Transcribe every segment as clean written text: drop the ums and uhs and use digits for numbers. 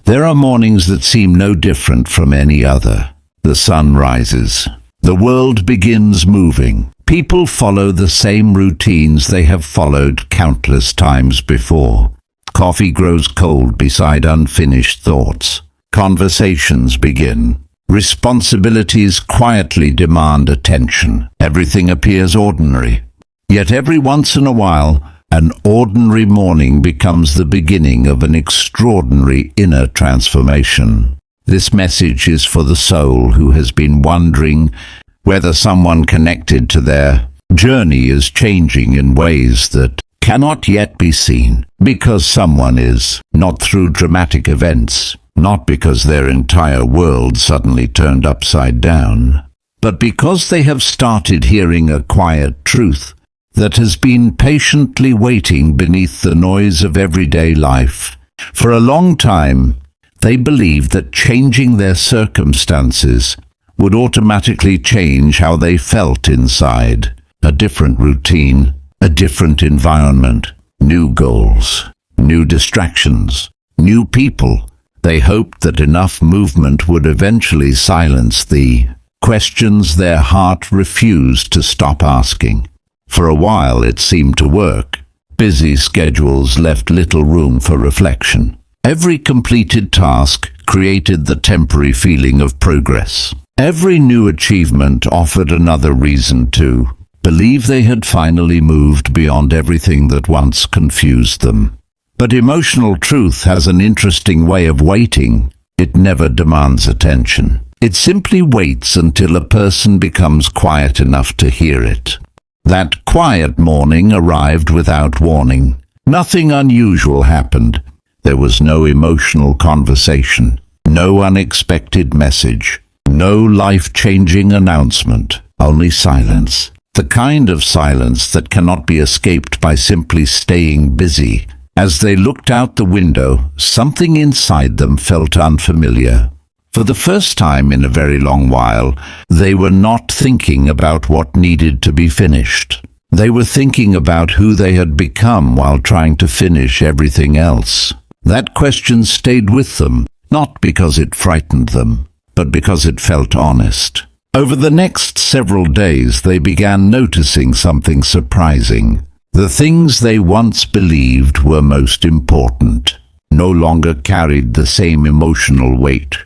There are mornings that seem no different from any other. The sun rises. The world begins moving. People follow the same routines they have followed countless times before. Coffee grows cold beside unfinished thoughts. Conversations begin. Responsibilities quietly demand attention. Everything appears ordinary. Yet every once in a while, an ordinary morning becomes the beginning of an extraordinary inner transformation. This message is for the soul who has been wondering whether someone connected to their journey is changing in ways that cannot yet be seen. Because someone is, not through dramatic events, not because their entire world suddenly turned upside down, but because they have started hearing a quiet truth that has been patiently waiting beneath the noise of everyday life. For a long time, they believed that changing their circumstances would automatically change how they felt inside. A different routine, a different environment, new goals, new distractions, new people. They hoped that enough movement would eventually silence the questions their heart refused to stop asking. For a while it seemed to work. Busy schedules left little room for reflection. Every completed task created the temporary feeling of progress. Every new achievement offered another reason to believe they had finally moved beyond everything that once confused them. But emotional truth has an interesting way of waiting. It never demands attention. It simply waits until a person becomes quiet enough to hear it. That quiet morning arrived without warning. Nothing unusual happened. There was no emotional conversation, no unexpected message, no life-changing announcement, only silence. The kind of silence that cannot be escaped by simply staying busy. As they looked out the window, something inside them felt unfamiliar. For the first time in a very long while, they were not thinking about what needed to be finished. They were thinking about who they had become while trying to finish everything else. That question stayed with them, not because it frightened them, but because it felt honest. Over the next several days, they began noticing something surprising. The things they once believed were most important no longer carried the same emotional weight.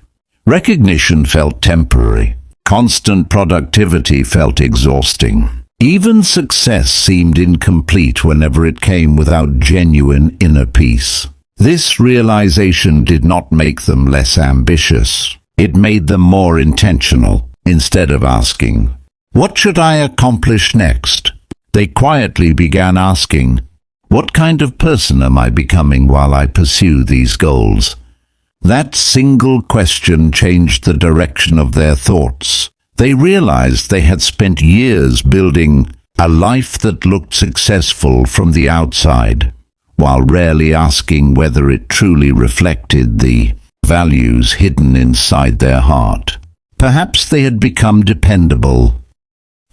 Recognition felt temporary. Constant productivity felt exhausting. Even success seemed incomplete whenever it came without genuine inner peace. This realization did not make them less ambitious. It made them more intentional. Instead of asking, "What should I accomplish next?" they quietly began asking, "What kind of person am I becoming while I pursue these goals?" That single question changed the direction of their thoughts. They realized they had spent years building a life that looked successful from the outside, while rarely asking whether it truly reflected the values hidden inside their heart. Perhaps they had become dependable.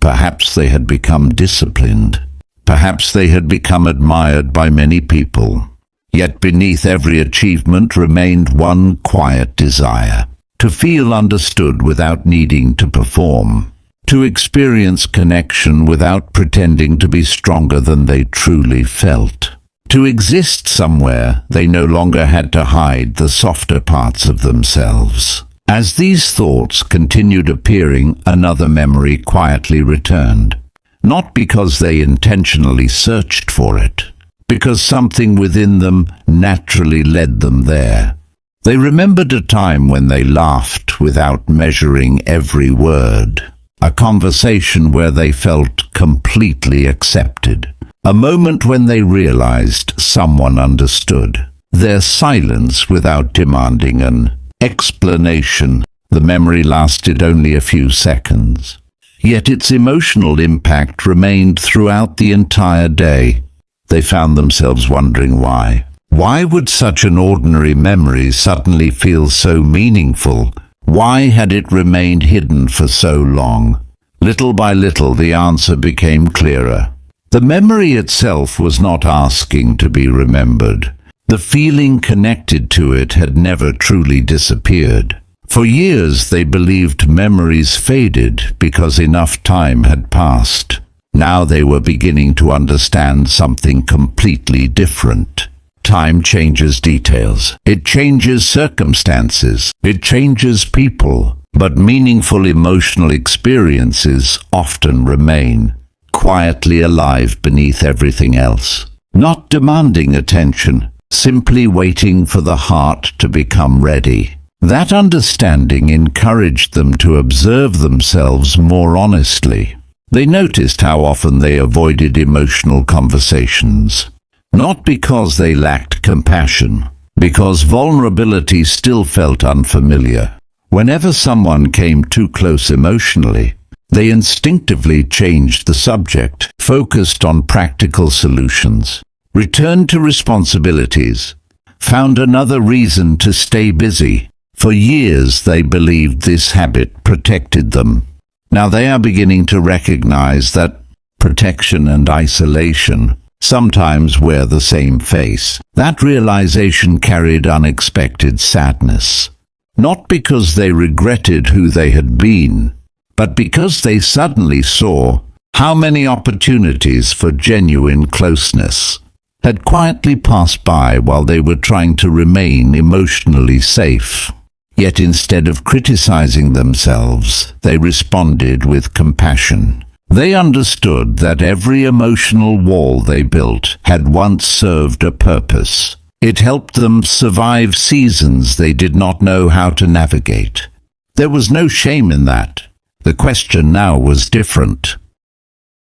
Perhaps they had become disciplined. Perhaps they had become admired by many people. Yet beneath every achievement remained one quiet desire: to feel understood without needing to perform, to experience connection without pretending to be stronger than they truly felt, to exist somewhere they no longer had to hide the softer parts of themselves. As these thoughts continued appearing, another memory quietly returned, not because they intentionally searched for it, because something within them naturally led them there. They remembered a time when they laughed without measuring every word, a conversation where they felt completely accepted, a moment when they realized someone understood, their silence without demanding an explanation. The memory lasted only a few seconds, yet its emotional impact remained throughout the entire day. They found themselves wondering why. Why would such an ordinary memory suddenly feel so meaningful? Why had it remained hidden for so long? Little by little, the answer became clearer. The memory itself was not asking to be remembered. The feeling connected to it had never truly disappeared. For years they believed memories faded because enough time had passed. Now they were beginning to understand something completely different. Time changes details. It changes circumstances. It changes people. But meaningful emotional experiences often remain, quietly alive beneath everything else. Not demanding attention, simply waiting for the heart to become ready. That understanding encouraged them to observe themselves more honestly. They noticed how often they avoided emotional conversations. Not because they lacked compassion, because vulnerability still felt unfamiliar. Whenever someone came too close emotionally, they instinctively changed the subject, focused on practical solutions, returned to responsibilities, found another reason to stay busy. For years they believed this habit protected them. Now they are beginning to recognize that protection and isolation sometimes wear the same face. That realization carried unexpected sadness. Not because they regretted who they had been, but because they suddenly saw how many opportunities for genuine closeness had quietly passed by while they were trying to remain emotionally safe. Yet instead of criticizing themselves, they responded with compassion. They understood that every emotional wall they built had once served a purpose. It helped them survive seasons they did not know how to navigate. There was no shame in that. The question now was different.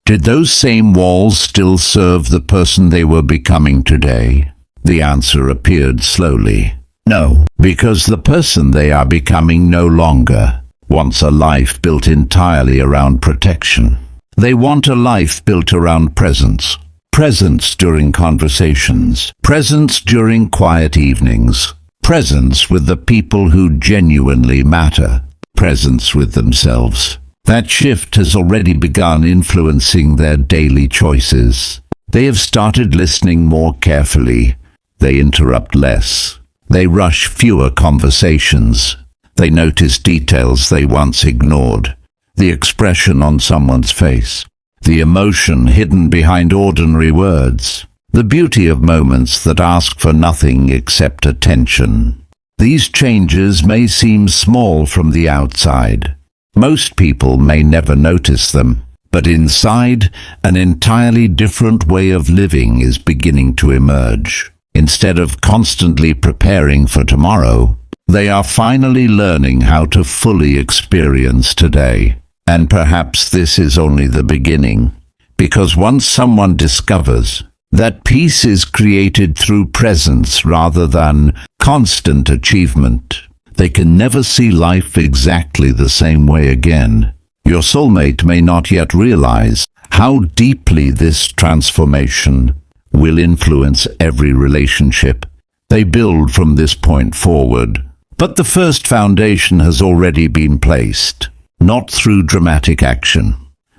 Did those same walls still serve the person they were becoming today? The answer appeared slowly. No, because the person they are becoming no longer wants a life built entirely around protection. They want a life built around presence. Presence during conversations. Presence during quiet evenings. Presence with the people who genuinely matter. Presence with themselves. That shift has already begun influencing their daily choices. They have started listening more carefully. They interrupt less. They rush fewer conversations. They notice details they once ignored. The expression on someone's face. The emotion hidden behind ordinary words. The beauty of moments that ask for nothing except attention. These changes may seem small from the outside. Most people may never notice them, but inside, an entirely different way of living is beginning to emerge. Instead of constantly preparing for tomorrow, they are finally learning how to fully experience today. And perhaps this is only the beginning, because once someone discovers that peace is created through presence rather than constant achievement, they can never see life exactly the same way again. Your soulmate may not yet realize how deeply this transformation will influence every relationship they build from this point forward. But the first foundation has already been placed. Not through dramatic action,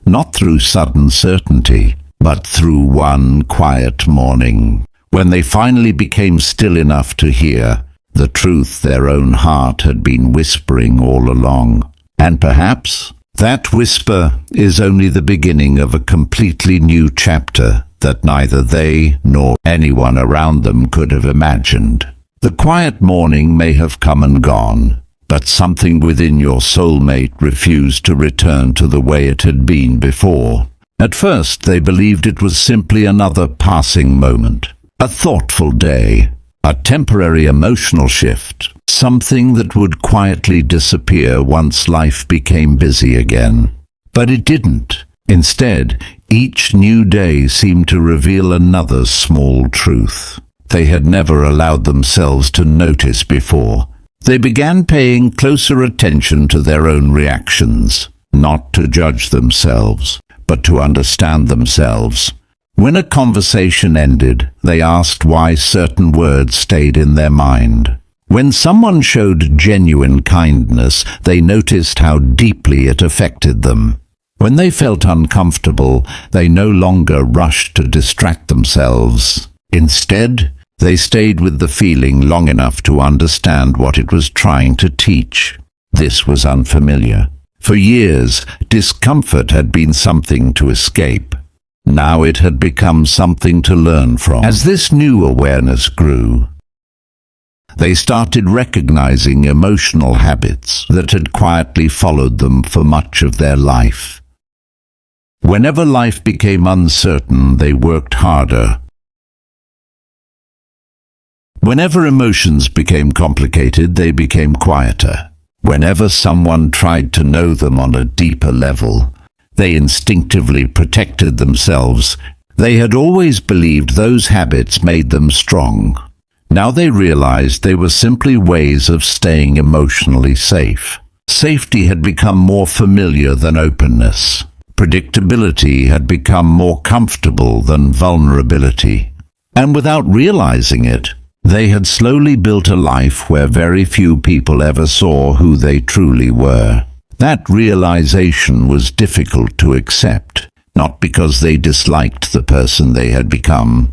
not through sudden certainty, but through one quiet morning, when they finally became still enough to hear the truth their own heart had been whispering all along. And perhaps that whisper is only the beginning of a completely new chapter that neither they nor anyone around them could have imagined. The quiet morning may have come and gone, but something within your soulmate refused to return to the way it had been before. At first, they believed it was simply another passing moment, a thoughtful day, a temporary emotional shift, something that would quietly disappear once life became busy again. But it didn't. Instead, each new day seemed to reveal another small truth they had never allowed themselves to notice before. They began paying closer attention to their own reactions, not to judge themselves, but to understand themselves. When a conversation ended, they asked why certain words stayed in their mind. When someone showed genuine kindness, they noticed how deeply it affected them. When they felt uncomfortable, they no longer rushed to distract themselves. Instead, They stayed with the feeling long enough to understand what it was trying to teach. This was unfamiliar. For years, discomfort had been something to escape. Now it had become something to learn from. As this new awareness grew, they started recognizing emotional habits that had quietly followed them for much of their life. Whenever life became uncertain, they worked harder. Whenever emotions became complicated, they became quieter. Whenever someone tried to know them on a deeper level, they instinctively protected themselves. They had always believed those habits made them strong. Now they realized they were simply ways of staying emotionally safe. Safety had become more familiar than openness. Predictability had become more comfortable than vulnerability. And without realizing it, they had slowly built a life where very few people ever saw who they truly were. That realization was difficult to accept, not because they disliked the person they had become,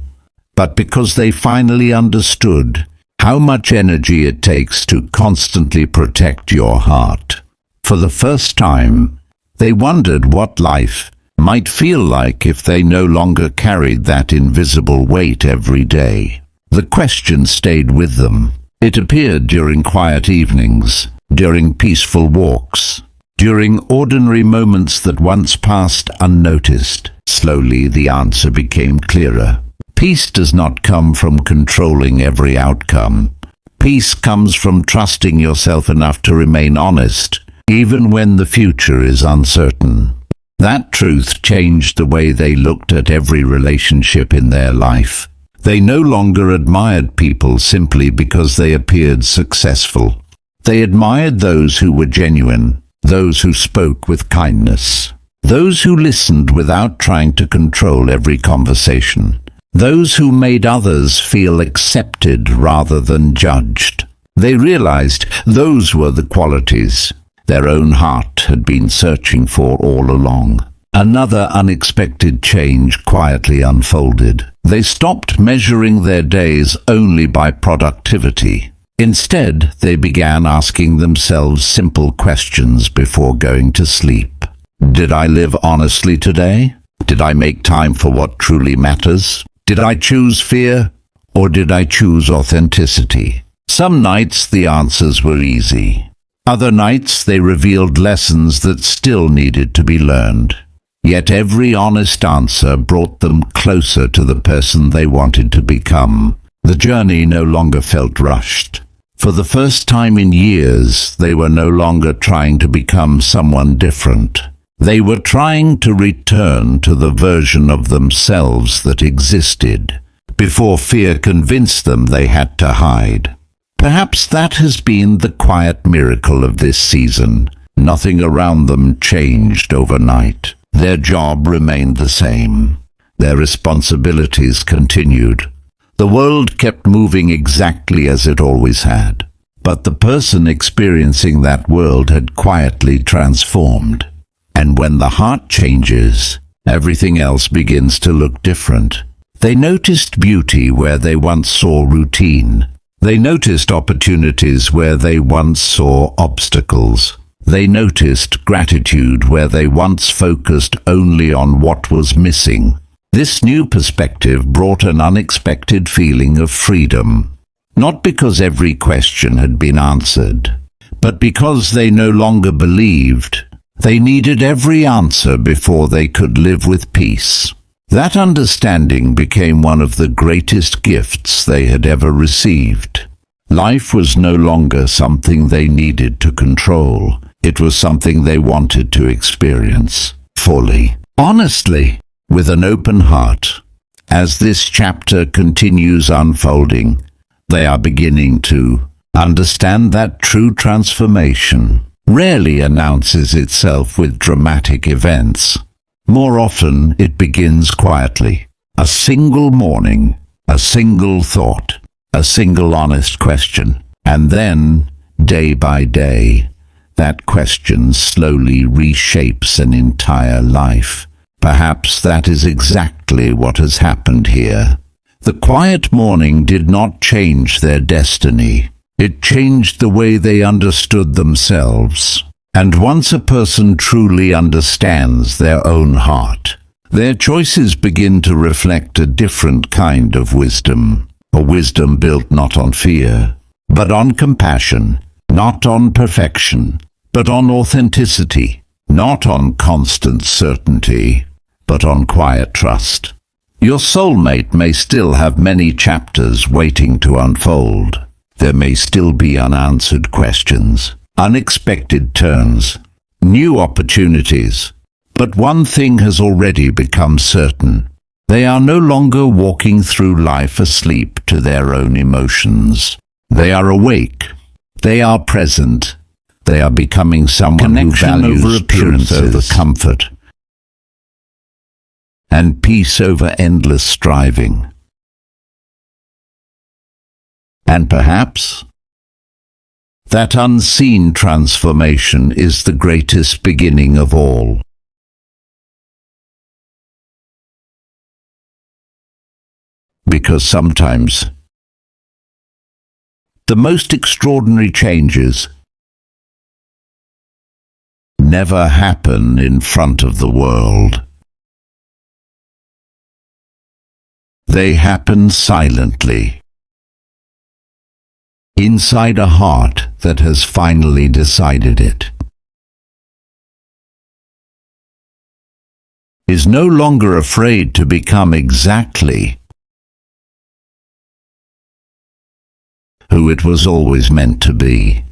but because they finally understood how much energy it takes to constantly protect your heart. For the first time, they wondered what life might feel like if they no longer carried that invisible weight every day. The question stayed with them. It appeared during quiet evenings, during peaceful walks, during ordinary moments that once passed unnoticed. Slowly the answer became clearer. Peace does not come from controlling every outcome. Peace comes from trusting yourself enough to remain honest, even when the future is uncertain. That truth changed the way they looked at every relationship in their life. They no longer admired people simply because they appeared successful. They admired those who were genuine, those who spoke with kindness, those who listened without trying to control every conversation, those who made others feel accepted rather than judged. They realized those were the qualities their own heart had been searching for all along. Another unexpected change quietly unfolded. They stopped measuring their days only by productivity. Instead, they began asking themselves simple questions before going to sleep. Did I live honestly today? Did I make time for what truly matters? Did I choose fear, or did I choose authenticity? Some nights the answers were easy. Other nights they revealed lessons that still needed to be learned. Yet every honest answer brought them closer to the person they wanted to become. The journey no longer felt rushed. For the first time in years, they were no longer trying to become someone different. They were trying to return to the version of themselves that existed before fear convinced them they had to hide. Perhaps that has been the quiet miracle of this season. Nothing around them changed overnight. Their job remained the same. Their responsibilities continued. The world kept moving exactly as it always had. But the person experiencing that world had quietly transformed. And when the heart changes, everything else begins to look different. They noticed beauty where they once saw routine. They noticed opportunities where they once saw obstacles. They noticed gratitude where they once focused only on what was missing. This new perspective brought an unexpected feeling of freedom, not because every question had been answered, but because they no longer believed they needed every answer before they could live with peace. That understanding became one of the greatest gifts they had ever received. Life was no longer something they needed to control. It was something they wanted to experience fully, honestly, with an open heart. As this chapter continues unfolding, they are beginning to understand that true transformation rarely announces itself with dramatic events. More often, it begins quietly. A single morning, a single thought, a single honest question. And then, day by day, that question slowly reshapes an entire life. Perhaps that is exactly what has happened here. The quiet morning did not change their destiny. It changed the way they understood themselves. And once a person truly understands their own heart, their choices begin to reflect a different kind of wisdom. A wisdom built not on fear, but on compassion, not on perfection, but on authenticity, not on constant certainty, but on quiet trust. Your soulmate may still have many chapters waiting to unfold. There may still be unanswered questions, unexpected turns, new opportunities. But one thing has already become certain. They are no longer walking through life asleep to their own emotions. They are awake. They are present. They are becoming someone who values over appearance over comfort, and peace over endless striving. And perhaps that unseen transformation is the greatest beginning of all. Because sometimes the most extraordinary changes never happen in front of the world. They happen silently, inside a heart that has finally decided it, is no longer afraid to become exactly who it was always meant to be.